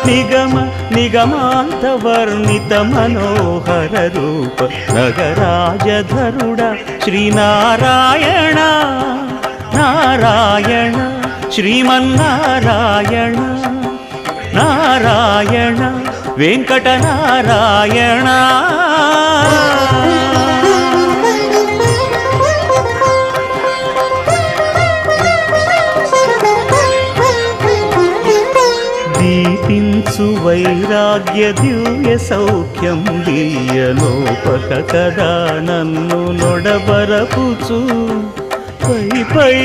నిగమ నిగమాంతవర్ణిత మనోహర రూప నగరాజధరుడ శ్రీనారాయణ నారాయణ శ్రీమన్నారాయణ నారాయణ వెంకటనారాయణ. దీపించు వైరాగ్య దివ్య సౌఖ్యం దీయలోపక కదా నన్ను నొడబరపుచు పై పై